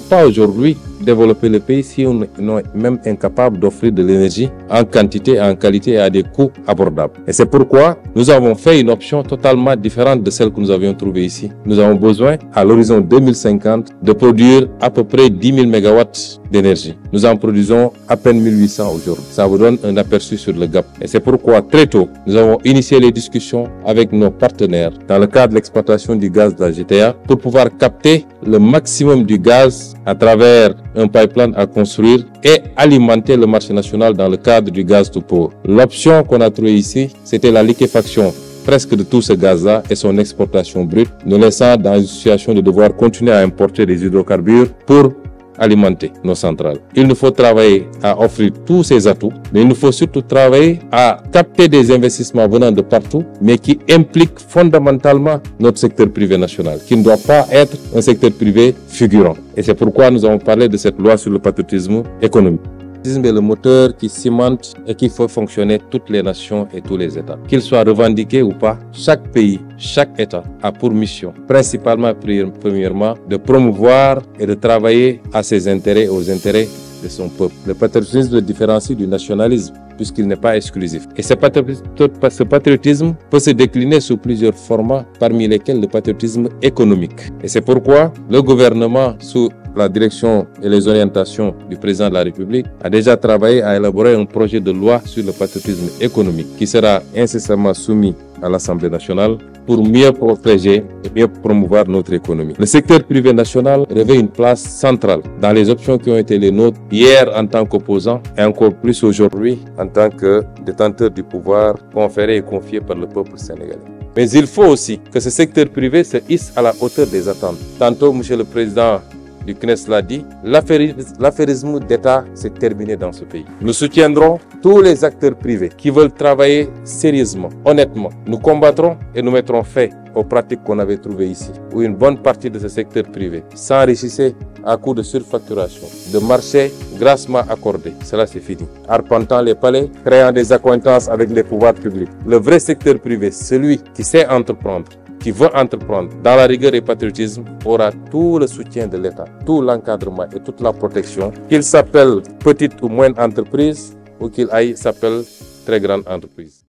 pas aujourd'hui développer le pays si on est même incapable d'offrir de l'énergie en quantité et en qualité et à des coûts abordables. Et c'est pourquoi nous avons fait une option totalement différente de celle que nous avions trouvée ici. Nous avons besoin, à l'horizon 2050, de produire à peu près 10 000 MW d'énergie. Nous en produisons à peine 1800 aujourd'hui. Ça vous donne un aperçu sur le gap. Et c'est pourquoi, très tôt, nous avons initié les discussions avec nos partenaires dans le cadre de l'exploitation du gaz de la GTA pour pouvoir capter le maximum du gaz à travers un pipeline à construire et alimenter le marché national dans le cadre du gaz tout pour. L'option qu'on a trouvée ici, c'était la liquéfaction presque de tout ce gaz-là et son exportation brute, nous laissant dans une situation de devoir continuer à importer des hydrocarbures pour alimenter nos centrales. Il nous faut travailler à offrir tous ces atouts, mais il nous faut surtout travailler à capter des investissements venant de partout, mais qui impliquent fondamentalement notre secteur privé national, qui ne doit pas être un secteur privé figurant. Et c'est pourquoi nous avons parlé de cette loi sur le patriotisme économique. Le patriotisme est le moteur qui cimente et qui fait fonctionner toutes les nations et tous les États. Qu'ils soient revendiqués ou pas, chaque pays, chaque État a pour mission, principalement premièrement, de promouvoir et de travailler à ses intérêts et aux intérêts de son peuple. Le patriotisme se différencie du nationalisme puisqu'il n'est pas exclusif. Et ce patriotisme peut se décliner sous plusieurs formats, parmi lesquels le patriotisme économique. Et c'est pourquoi le gouvernement, sous la direction et les orientations du président de la République, a déjà travaillé à élaborer un projet de loi sur le patriotisme économique qui sera incessamment soumis à l'Assemblée nationale pour mieux protéger et mieux promouvoir notre économie. Le secteur privé national revêt une place centrale dans les options qui ont été les nôtres hier en tant qu'opposant et encore plus aujourd'hui en tant que détenteur du pouvoir conféré et confié par le peuple sénégalais. Mais il faut aussi que ce secteur privé se hisse à la hauteur des attentes. Tantôt, Monsieur le Président du CNES l'a dit, l'affairisme d'État s'est terminé dans ce pays. Nous soutiendrons tous les acteurs privés qui veulent travailler sérieusement, honnêtement. Nous combattrons et nous mettrons fin aux pratiques qu'on avait trouvées ici, où une bonne partie de ce secteur privé s'enrichissait à coup de surfacturation, de marchés grassement accordés. Cela c'est fini. Arpentant les palais, créant des accointances avec les pouvoirs publics. Le vrai secteur privé, celui qui sait entreprendre, qui veut entreprendre dans la rigueur et le patriotisme, aura tout le soutien de l'État, tout l'encadrement et toute la protection, qu'il s'appelle petite ou moyenne entreprise ou qu'il s'appelle très grande entreprise.